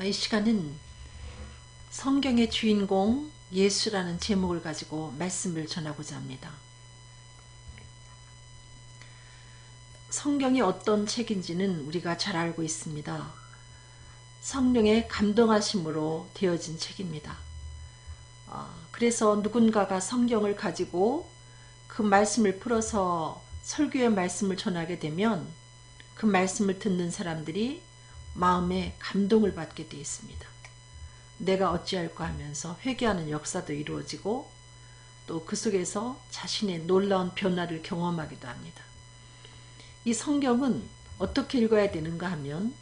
이 시간은 성경의 주인공 예수라는 제목을 가지고 말씀을 전하고자 합니다. 성경이 어떤 책인지는 우리가 잘 알고 있습니다. 성령의 감동하심으로 되어진 책입니다. 그래서 누군가가 성경을 가지고 그 말씀을 풀어서 설교의 말씀을 전하게 되면 그 말씀을 듣는 사람들이 마음에 감동을 받게 되어 있습니다. 내가 어찌할까 하면서 회개하는 역사도 이루어지고 또 그 속에서 자신의 놀라운 변화를 경험하기도 합니다. 이 성경은 어떻게 읽어야 되는가 하면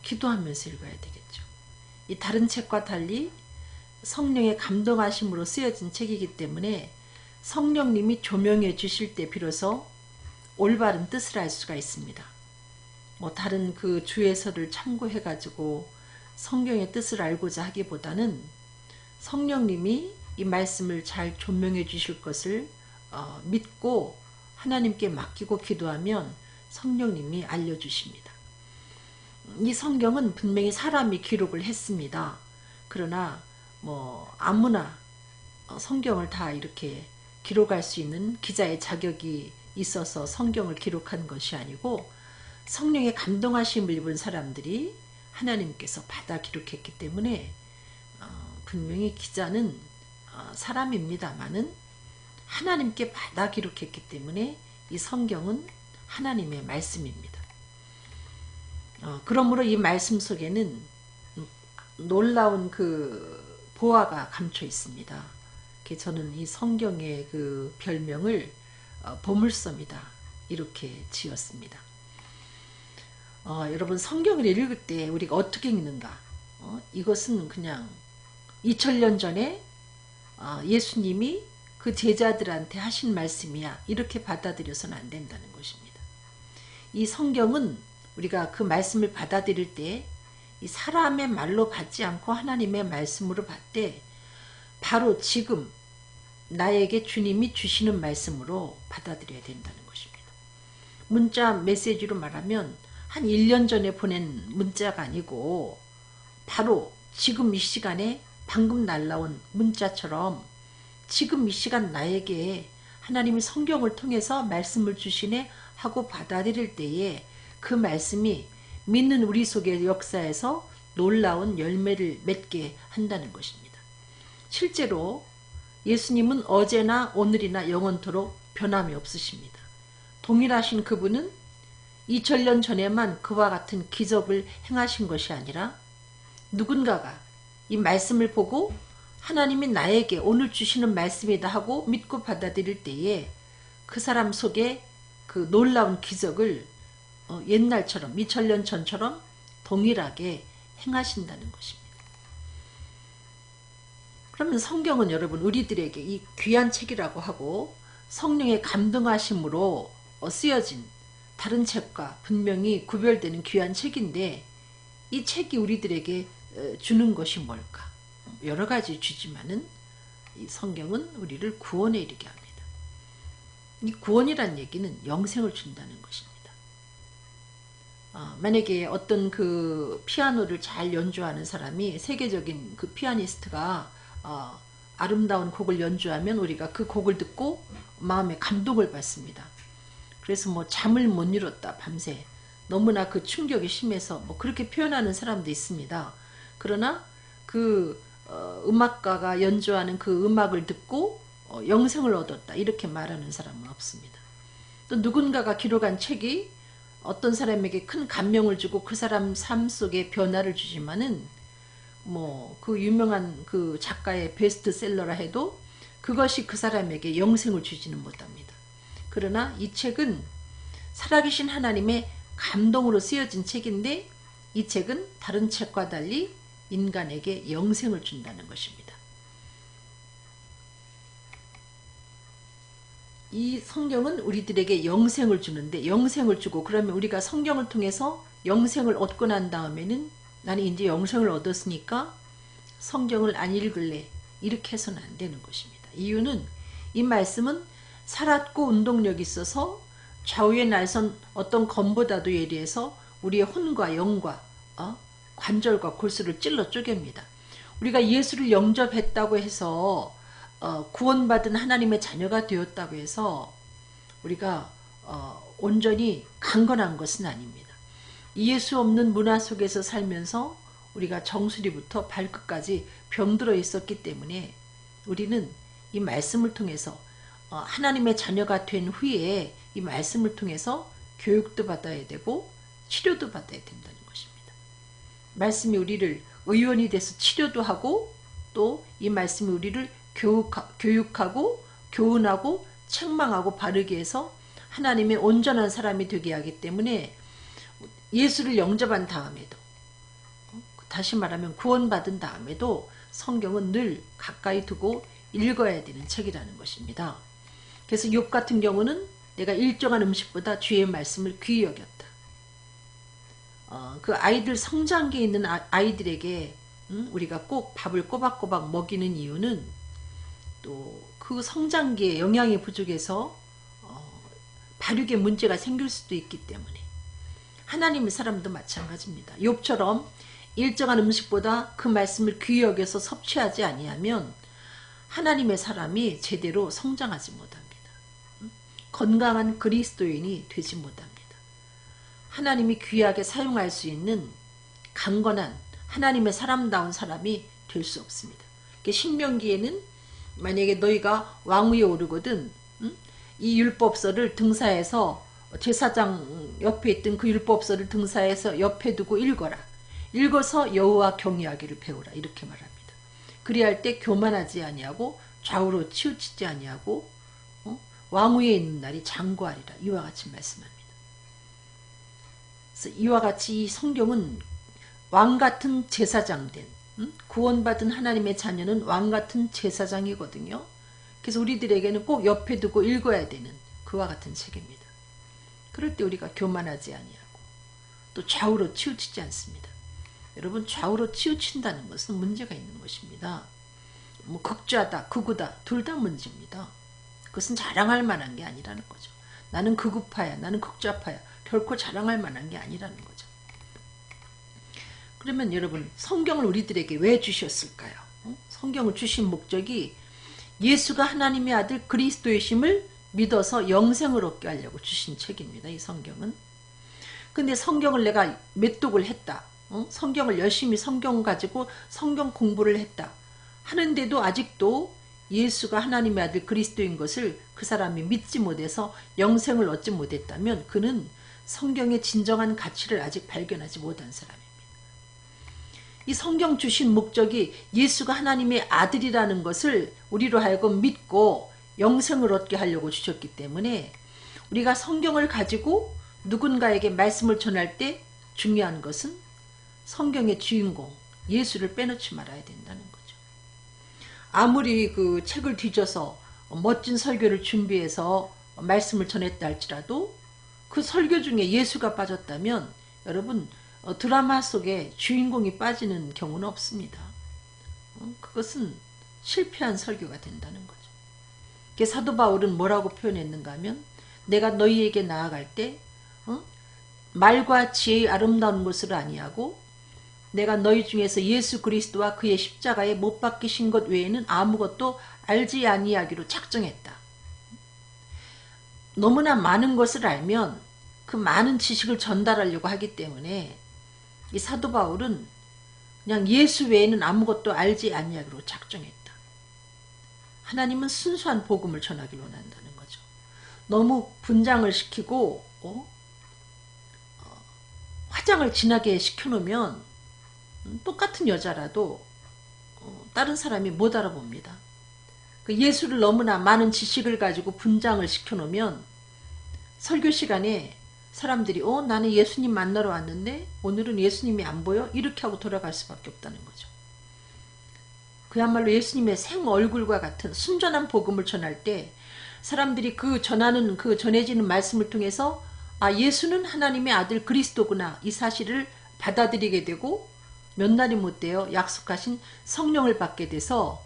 기도하면서 읽어야 되겠죠. 이 다른 책과 달리 성령의 감동하심으로 쓰여진 책이기 때문에 성령님이 조명해 주실 때 비로소 올바른 뜻을 알 수가 있습니다. 다른 그 주예서를 참고해 가지고 성경의 뜻을 알고자 하기보다는 성령님이 이 말씀을 잘 조명해 주실 것을 믿고 하나님께 맡기고 기도하면 성령님이 알려주십니다. 이 성경은 분명히 사람이 기록을 했습니다. 그러나 아무나 성경을 다 이렇게 기록할 수 있는 기자의 자격이 있어서 성경을 기록한 것이 아니고 성령의 감동하심을 입은 사람들이 하나님께서 받아 기록했기 때문에 분명히 기자는 사람입니다마는 하나님께 받아 기록했기 때문에 이 성경은 하나님의 말씀입니다. 그러므로 이 말씀 속에는 놀라운 그 보화가 감춰 있습니다. 저는 이 성경의 그 별명을 보물섬이다 이렇게 지었습니다. 여러분 성경을 읽을 때 우리가 어떻게 읽는가? 이것은 그냥 2000년 전에 예수님이 그 제자들한테 하신 말씀이야 이렇게 받아들여서는 안 된다는 것입니다. 이 성경은 우리가 그 말씀을 받아들일 때 이 사람의 말로 받지 않고 하나님의 말씀으로 받되 바로 지금 나에게 주님이 주시는 말씀으로 받아들여야 된다는 것입니다. 문자 메시지로 말하면 한 1년 전에 보낸 문자가 아니고 바로 지금 이 시간에 방금 날라온 문자처럼 지금 이 시간 나에게 하나님이 성경을 통해서 말씀을 주시네 하고 받아들일 때에 그 말씀이 믿는 우리 속의 역사에서 놀라운 열매를 맺게 한다는 것입니다. 실제로 예수님은 어제나 오늘이나 영원토록 변함이 없으십니다. 동일하신 그분은 2000년 전에만 그와 같은 기적을 행하신 것이 아니라 누군가가 이 말씀을 보고 하나님이 나에게 오늘 주시는 말씀이다 하고 믿고 받아들일 때에 그 사람 속에 그 놀라운 기적을 옛날처럼 2000년 전처럼 동일하게 행하신다는 것입니다. 그러면 성경은 여러분 우리들에게 이 귀한 책이라고 하고 성령의 감동하심으로 쓰여진 다른 책과 분명히 구별되는 귀한 책인데 이 책이 우리들에게 주는 것이 뭘까? 여러 가지 주지만은 이 성경은 우리를 구원에 이르게 합니다. 이 구원이란 얘기는 영생을 준다는 것입니다. 만약에 어떤 그 피아노를 잘 연주하는 사람이 세계적인 그 피아니스트가 아름다운 곡을 연주하면 우리가 그 곡을 듣고 마음에 감동을 받습니다. 그래서 잠을 못 이뤘다 밤새 너무나 그 충격이 심해서 그렇게 표현하는 사람도 있습니다. 그러나 그 음악가가 연주하는 그 음악을 듣고 영생을 얻었다 이렇게 말하는 사람은 없습니다. 또 누군가가 기록한 책이 어떤 사람에게 큰 감명을 주고 그 사람 삶 속에 변화를 주지만은 그 유명한 그 작가의 베스트셀러라 해도 그것이 그 사람에게 영생을 주지는 못합니다. 그러나 이 책은 살아계신 하나님의 감동으로 쓰여진 책인데 이 책은 다른 책과 달리 인간에게 영생을 준다는 것입니다. 이 성경은 우리들에게 영생을 주는데 영생을 주고 그러면 우리가 성경을 통해서 영생을 얻고 난 다음에는 나는 이제 영생을 얻었으니까 성경을 안 읽을래 이렇게 해서는 안 되는 것입니다. 이유는 이 말씀은 살았고 운동력이 있어서 좌우에 날선 어떤 검보다도 예리해서 우리의 혼과 영과 관절과 골수를 찔러 쪼갭니다. 우리가 예수를 영접했다고 해서 구원받은 하나님의 자녀가 되었다고 해서 우리가 온전히 강건한 것은 아닙니다. 예수 없는 문화 속에서 살면서 우리가 정수리부터 발끝까지 병들어 있었기 때문에 우리는 이 말씀을 통해서 하나님의 자녀가 된 후에 이 말씀을 통해서 교육도 받아야 되고 치료도 받아야 된다는 것입니다. 말씀이 우리를 의원이 돼서 치료도 하고 또 이 말씀이 우리를 교육하고 교훈하고 책망하고 바르게 해서 하나님의 온전한 사람이 되게 하기 때문에 예수를 영접한 다음에도 다시 말하면 구원받은 다음에도 성경은 늘 가까이 두고 읽어야 되는 책이라는 것입니다. 그래서 욥 같은 경우는 내가 일정한 음식보다 주의 말씀을 귀히 여겼다. 그 아이들 성장기에 있는 아이들에게 우리가 꼭 밥을 꼬박꼬박 먹이는 이유는 또 그 성장기에 영양이 부족해서 발육에 문제가 생길 수도 있기 때문에 하나님의 사람도 마찬가지입니다. 욥처럼 일정한 음식보다 그 말씀을 귀히 여겨서 섭취하지 아니하면 하나님의 사람이 제대로 성장하지 못합니다. 건강한 그리스도인이 되지 못합니다. 하나님이 귀하게 사용할 수 있는 강건한 하나님의 사람다운 사람이 될 수 없습니다. 신명기에는 만약에 너희가 왕위에 오르거든 이 율법서를 등사해서 제사장 옆에 있던 그 율법서를 등사해서 옆에 두고 읽어라. 읽어서 여호와 경외하기를 배우라. 이렇게 말합니다. 그리할 때 교만하지 아니하고 좌우로 치우치지 아니하고 왕위에 있는 날이 장구하리라. 이와 같이 말씀합니다. 그래서 이와 같이 이 성경은 왕같은 제사장 된 구원받은 하나님의 자녀는 왕같은 제사장이거든요. 그래서 우리들에게는 꼭 옆에 두고 읽어야 되는 그와 같은 책입니다. 그럴 때 우리가 교만하지 아니하고 또 좌우로 치우치지 않습니다. 여러분 좌우로 치우친다는 것은 문제가 있는 것입니다. 뭐 극좌다 극우다 둘 다 문제입니다. 그것은 자랑할 만한 게 아니라는 거죠. 나는 극우파야 나는 극좌파야 결코 자랑할 만한 게 아니라는 거죠. 그러면 여러분 성경을 우리들에게 왜 주셨을까요? 성경을 주신 목적이 예수가 하나님의 아들 그리스도의 심을 믿어서 영생을 얻게 하려고 주신 책입니다. 이 성경은. 근데 성경을 내가 메독을 했다. 성경을 열심히 성경 가지고 성경 공부를 했다. 하는데도 아직도 예수가 하나님의 아들 그리스도인 것을 그 사람이 믿지 못해서 영생을 얻지 못했다면 그는 성경의 진정한 가치를 아직 발견하지 못한 사람입니다. 이 성경 주신 목적이 예수가 하나님의 아들이라는 것을 우리로 하여금 믿고 영생을 얻게 하려고 주셨기 때문에 우리가 성경을 가지고 누군가에게 말씀을 전할 때 중요한 것은 성경의 주인공 예수를 빼놓지 말아야 된다는 거죠. 아무리 그 책을 뒤져서 멋진 설교를 준비해서 말씀을 전했다 할지라도 그 설교 중에 예수가 빠졌다면 여러분 드라마 속에 주인공이 빠지는 경우는 없습니다. 그것은 실패한 설교가 된다는 거죠. 사도 바울은 뭐라고 표현했는가 하면 내가 너희에게 나아갈 때 말과 지혜의 아름다운 것을 아니하고 내가 너희 중에서 예수 그리스도와 그의 십자가에 못 박히신 것 외에는 아무것도 알지 아니하기로 작정했다. 너무나 많은 것을 알면 그 많은 지식을 전달하려고 하기 때문에 이 사도 바울은 그냥 예수 외에는 아무것도 알지 아니하기로 작정했다. 하나님은 순수한 복음을 전하길 원한다는 거죠. 너무 분장을 시키고 화장을 진하게 시켜놓으면 똑같은 여자라도 다른 사람이 못 알아봅니다. 그 예수를 너무나 많은 지식을 가지고 분장을 시켜놓으면 설교 시간에 사람들이 나는 예수님 만나러 왔는데 오늘은 예수님이 안 보여? 이렇게 하고 돌아갈 수밖에 없다는 거죠. 그야말로 예수님의 생 얼굴과 같은 순전한 복음을 전할 때 사람들이 그 전해지는 말씀을 통해서 예수는 하나님의 아들 그리스도구나 이 사실을 받아들이게 되고 몇 날이 못 되어 약속하신 성령을 받게 돼서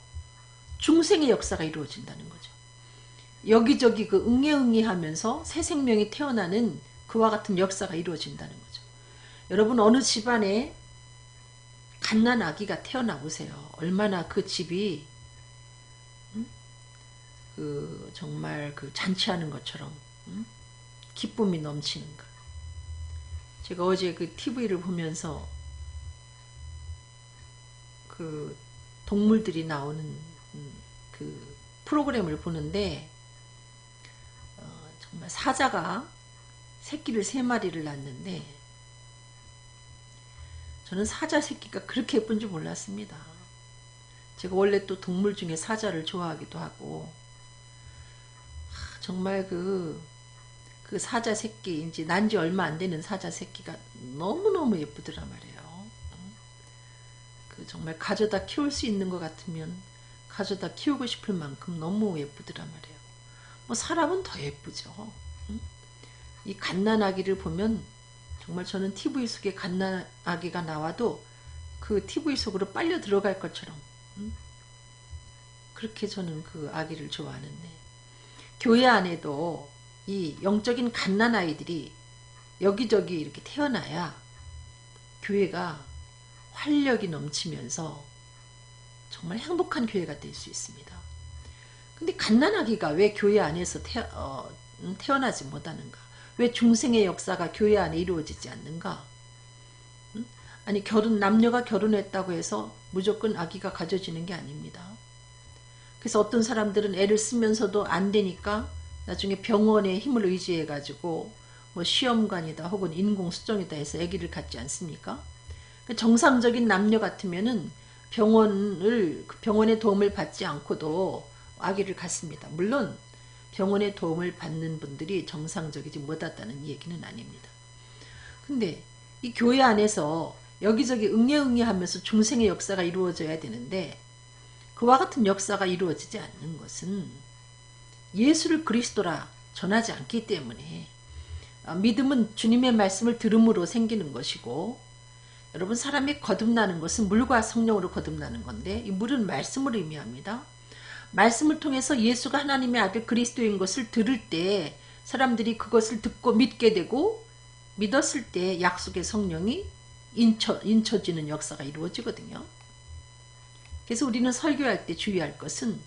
중생의 역사가 이루어진다는 거죠. 여기저기 그 응애응애하면서 새 생명이 태어나는 그와 같은 역사가 이루어진다는 거죠. 여러분 어느 집안에 갓난 아기가 태어나 보세요. 얼마나 그 집이 정말 그 잔치하는 것처럼 기쁨이 넘치는가. 제가 어제 그 TV를 보면서 그 동물들이 나오는 그 프로그램을 보는데 정말 사자가 새끼를 3마리를 낳는데 저는 사자 새끼가 그렇게 예쁜 줄 몰랐습니다. 제가 원래 또 동물 중에 사자를 좋아하기도 하고 정말 그 사자 새끼 이제 난 지 얼마 안 되는 사자 새끼가 너무너무 예쁘더라 말이에요. 그 정말 가져다 키울 수 있는 것 같으면 가져다 키우고 싶을 만큼 너무 예쁘더라 말이에요. 뭐 사람은 더 예쁘죠. 이 갓난아기를 보면 정말 저는 TV 속에 갓난아기가 나와도 그 TV 속으로 빨려 들어갈 것처럼 그렇게 저는 그 아기를 좋아하는데, 교회 안에도 이 영적인 갓난아이들이 여기저기 이렇게 태어나야 교회가 활력이 넘치면서 정말 행복한 교회가 될 수 있습니다. 근데 갓난아기가 왜 교회 안에서 태어나지 못하는가? 왜 중생의 역사가 교회 안에 이루어지지 않는가? 아니 남녀가 결혼했다고 해서 무조건 아기가 가져지는 게 아닙니다. 그래서 어떤 사람들은 애를 쓰면서도 안 되니까 나중에 병원의 힘을 의지해 가지고 뭐 시험관이다 혹은 인공수정이다 해서 아기를 갖지 않습니까? 정상적인 남녀 같으면은 병원의 도움을 받지 않고도 아기를 갖습니다. 물론 병원의 도움을 받는 분들이 정상적이지 못하다는 얘기는 아닙니다. 근데 이 교회 안에서 여기저기 응애응애 하면서 중생의 역사가 이루어져야 되는데 그와 같은 역사가 이루어지지 않는 것은 예수를 그리스도라 전하지 않기 때문에, 믿음은 주님의 말씀을 들음으로 생기는 것이고, 여러분 사람이 거듭나는 것은 물과 성령으로 거듭나는 건데 이 물은 말씀을 의미합니다. 말씀을 통해서 예수가 하나님의 아들 그리스도인 것을 들을 때 사람들이 그것을 듣고 믿게 되고, 믿었을 때 약속의 성령이 인쳐지는 역사가 이루어지거든요. 그래서 우리는 설교할 때 주의할 것은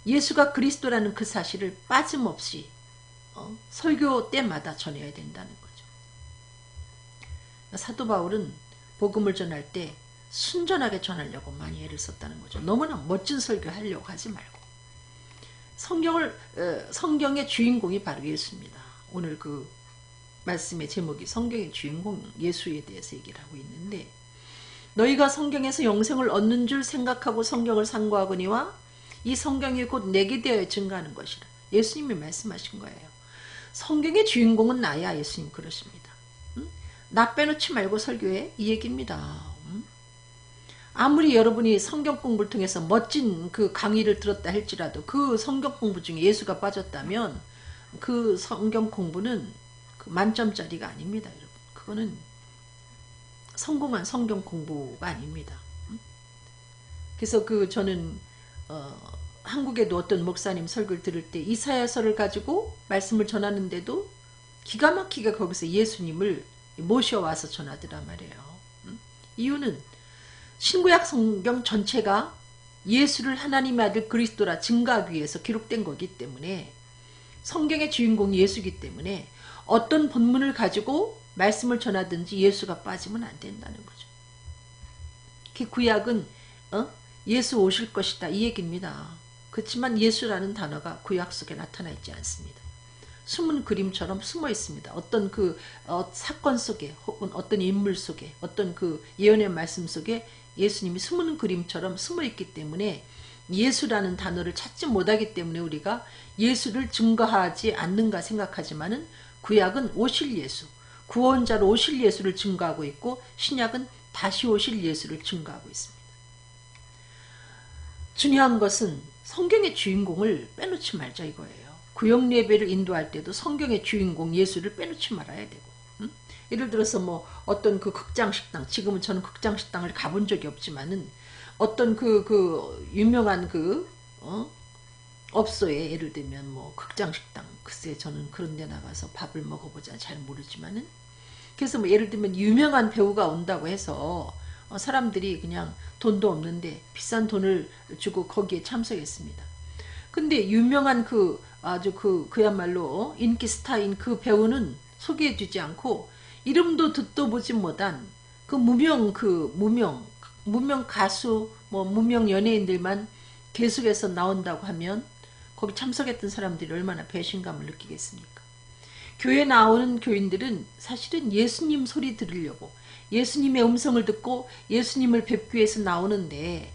예수가 그리스도라는 그 사실을 빠짐없이 설교 때마다 전해야 된다는 거죠. 사도 바울은 복음을 전할 때 순전하게 전하려고 많이 애를 썼다는 거죠. 너무나 멋진 설교하려고 하지 말고. 성경의 주인공이 바로 예수입니다. 오늘 그 말씀의 제목이 성경의 주인공 예수에 대해서 얘기를 하고 있는데, 너희가 성경에서 영생을 얻는 줄 생각하고 성경을 상고하거니와 이 성경이 곧 내게 되어 증가하는 것이라. 예수님이 말씀하신 거예요. 성경의 주인공은 나야. 예수님 그러십니다. 나 빼놓지 말고 설교해, 이 얘기입니다. 아무리 여러분이 성경 공부를 통해서 멋진 그 강의를 들었다 할지라도 그 성경 공부 중에 예수가 빠졌다면 그 성경 공부는 그 만점짜리가 아닙니다. 여러분, 그거는 성공한 성경 공부가 아닙니다. 그래서 저는 한국에도 어떤 목사님 설교를 들을 때 이사야서를 가지고 말씀을 전하는데도 기가 막히게 거기서 예수님을 모셔와서 전하더란 말이에요. 이유는 신구약 성경 전체가 예수를 하나님의 아들 그리스도라 증거하기 위해서 기록된 거기 때문에, 성경의 주인공이 예수이기 때문에 어떤 본문을 가지고 말씀을 전하든지 예수가 빠지면 안 된다는 거죠. 그 구약은 예수 오실 것이다 이 얘기입니다. 그렇지만 예수라는 단어가 구약 속에 나타나 있지 않습니다. 숨은 그림처럼 숨어 있습니다. 어떤 사건 속에 혹은 어떤 인물 속에 어떤 그 예언의 말씀 속에 예수님이 숨은 그림처럼 숨어 있기 때문에 예수라는 단어를 찾지 못하기 때문에 우리가 예수를 증거하지 않는가 생각하지만은 구약은 오실 예수, 구원자로 오실 예수를 증거하고 있고 신약은 다시 오실 예수를 증거하고 있습니다. 중요한 것은 성경의 주인공을 빼놓지 말자 이거예요. 구역 예배를 인도할 때도 성경의 주인공 예수를 빼놓지 말아야 되고, 예를 들어서 뭐 어떤 그 극장식당, 지금은 저는 극장식당을 가본 적이 없지만은 어떤 유명한 업소에 예를 들면 뭐 극장식당, 글쎄 저는 그런 데 나가서 밥을 먹어보자 잘 모르지만은, 그래서 뭐 예를 들면 유명한 배우가 온다고 해서 사람들이 그냥 돈도 없는데 비싼 돈을 주고 거기에 참석했습니다. 근데 유명한 아주 그야말로 인기 스타인 그 배우는 소개해주지 않고 이름도 듣도 보지 못한 무명 가수 무명 연예인들만 계속해서 나온다고 하면 거기 참석했던 사람들이 얼마나 배신감을 느끼겠습니까? 교회 나오는 교인들은 사실은 예수님 소리 들으려고 예수님의 음성을 듣고 예수님을 뵙기 위해서 나오는데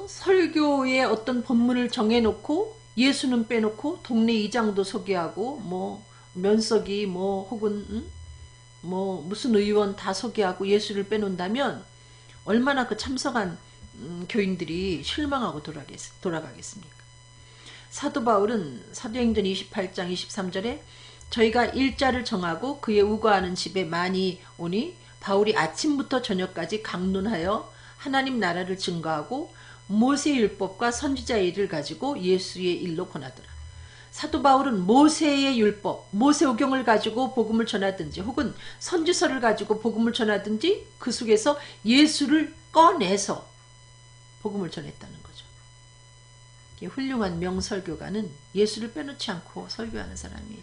설교의 어떤 본문을 정해놓고 예수는 빼놓고 동네 이장도 소개하고 면석이 혹은 무슨 의원 다 소개하고 예수를 빼놓는다면 얼마나 그 참석한 교인들이 실망하고 돌아가겠습니까? 사도 바울은 사도행전 28장 23절에 저희가 일자를 정하고 그의 우거하는 집에 많이 오니 바울이 아침부터 저녁까지 강론하여 하나님 나라를 증거하고 모세의 율법과 선지자의 일을 가지고 예수의 일로 권하더라. 사도 바울은 모세의 율법, 모세오경을 가지고 복음을 전하든지 혹은 선지서를 가지고 복음을 전하든지 그 속에서 예수를 꺼내서 복음을 전했다는 거죠. 훌륭한 명설교가는 예수를 빼놓지 않고 설교하는 사람이에요.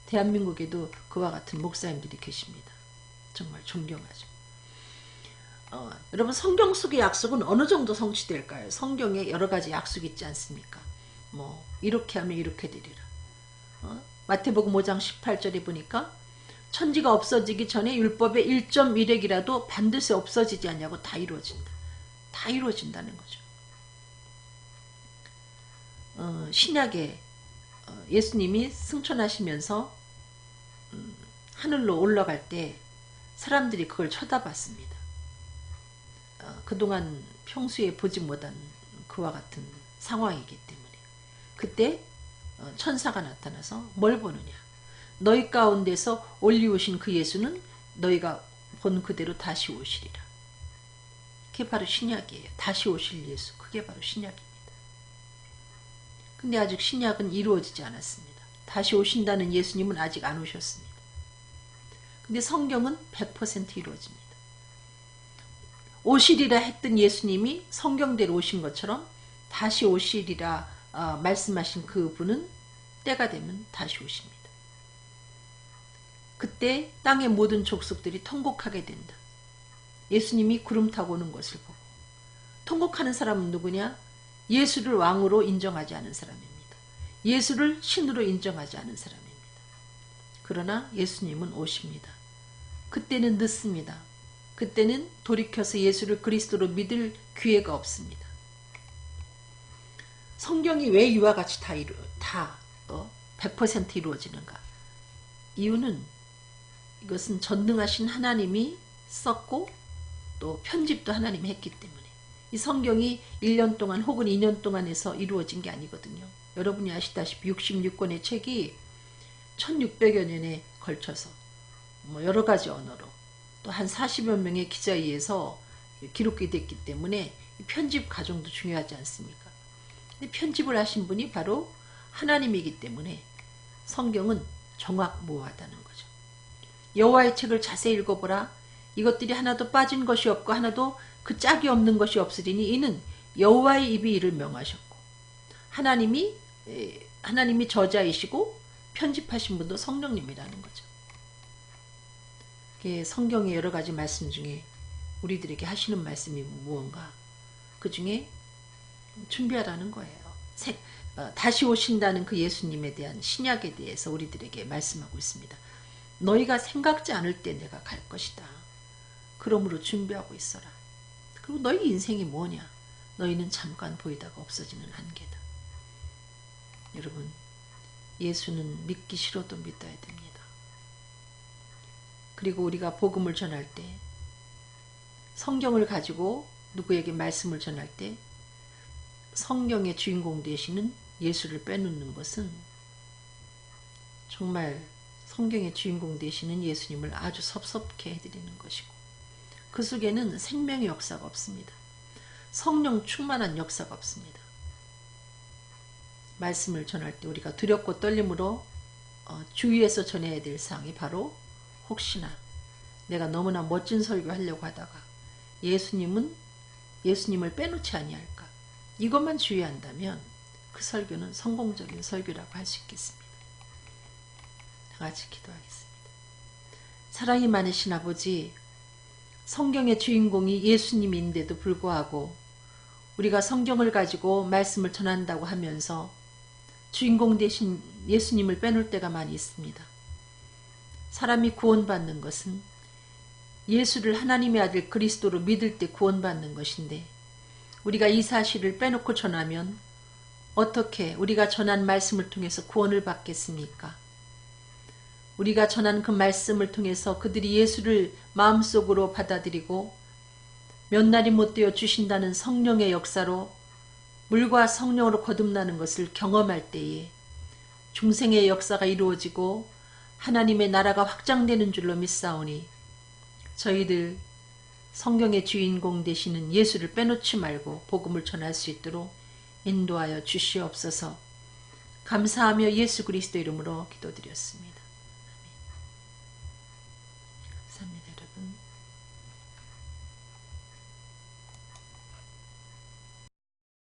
대한민국에도 그와 같은 목사님들이 계십니다. 정말 존경하죠. 여러분 성경 속의 약속은 어느 정도 성취될까요? 성경에 여러 가지 약속이 있지 않습니까? 이렇게 하면 이렇게 되리라. 마태복음 5장 18절에 보니까 천지가 없어지기 전에 율법의 1.1획이라도 반드시 없어지지 않냐고 다 이루어진다. 다 이루어진다는 거죠. 신약에 예수님이 승천하시면서 하늘로 올라갈 때 사람들이 그걸 쳐다봤습니다. 그동안 평소에 보지 못한 그와 같은 상황이기 때문에 그때 천사가 나타나서 뭘 보느냐, 너희 가운데서 올리우신 그 예수는 너희가 본 그대로 다시 오시리라. 그게 바로 신약이에요. 다시 오실 예수, 그게 바로 신약입니다. 근데 아직 신약은 이루어지지 않았습니다. 다시 오신다는 예수님은 아직 안 오셨습니다. 근데 성경은 100% 이루어집니다. 오시리라 했던 예수님이 성경대로 오신 것처럼 다시 오시리라 말씀하신 그 분은 때가 되면 다시 오십니다. 그때 땅의 모든 족속들이 통곡하게 된다. 예수님이 구름 타고 오는 것을 보고. 통곡하는 사람은 누구냐? 예수를 왕으로 인정하지 않은 사람입니다. 예수를 신으로 인정하지 않은 사람입니다. 그러나 예수님은 오십니다. 그때는 늦습니다. 그때는 돌이켜서 예수를 그리스도로 믿을 기회가 없습니다. 성경이 왜 이와 같이 다 100% 이루어지는가? 이유는 이것은 전능하신 하나님이 썼고 또 편집도 하나님이 했기 때문에 이 성경이 1년 동안 혹은 2년 동안 해서 이루어진 게 아니거든요. 여러분이 아시다시피 66권의 책이 1600여 년에 걸쳐서 여러 가지 언어로 또 한 40여 명의 기자에 의해서 기록이 됐기 때문에 편집 과정도 중요하지 않습니까? 근데 편집을 하신 분이 바로 하나님이기 때문에 성경은 정확무하다는 거죠. 여호와의 책을 자세히 읽어보라. 이것들이 하나도 빠진 것이 없고 하나도 그 짝이 없는 것이 없으리니 이는 여호와의 입이 이를 명하셨고 하나님이 저자이시고 편집하신 분도 성령님이라는 거죠. 성경의 여러 가지 말씀 중에 우리들에게 하시는 말씀이 무언가 그 중에 준비하라는 거예요. 다시 오신다는 그 예수님에 대한 신약에 대해서 우리들에게 말씀하고 있습니다. 너희가 생각지 않을 때 내가 갈 것이다. 그러므로 준비하고 있어라. 그리고 너희 인생이 뭐냐? 너희는 잠깐 보이다가 없어지는 한계다. 여러분, 예수는 믿기 싫어도 믿어야 됩니다. 그리고 우리가 복음을 전할 때 성경을 가지고 누구에게 말씀을 전할 때 성경의 주인공 되시는 예수를 빼놓는 것은 정말 성경의 주인공 되시는 예수님을 아주 섭섭게 해드리는 것이고 그 속에는 생명의 역사가 없습니다. 성령 충만한 역사가 없습니다. 말씀을 전할 때 우리가 두렵고 떨림으로 주의해서 전해야 될 사항이 바로 혹시나 내가 너무나 멋진 설교 하려고 하다가 예수님을 빼놓지 아니할까. 이것만 주의한다면 그 설교는 성공적인 설교라고 할 수 있겠습니다. 다 같이 기도하겠습니다. 사랑이 많으신 아버지, 성경의 주인공이 예수님인데도 불구하고 우리가 성경을 가지고 말씀을 전한다고 하면서 주인공 대신 예수님을 빼놓을 때가 많이 있습니다. 사람이 구원받는 것은 예수를 하나님의 아들 그리스도로 믿을 때 구원받는 것인데, 우리가 이 사실을 빼놓고 전하면 어떻게 우리가 전한 말씀을 통해서 구원을 받겠습니까? 우리가 전한 그 말씀을 통해서 그들이 예수를 마음속으로 받아들이고 몇 날이 못 되어 주신다는 성령의 역사로 물과 성령으로 거듭나는 것을 경험할 때에 중생의 역사가 이루어지고 하나님의 나라가 확장되는 줄로 믿사오니, 저희들 성경의 주인공 되시는 예수를 빼놓지 말고 복음을 전할 수 있도록 인도하여 주시옵소서. 감사하며 예수 그리스도 이름으로 기도드렸습니다. 감사합니다, 여러분.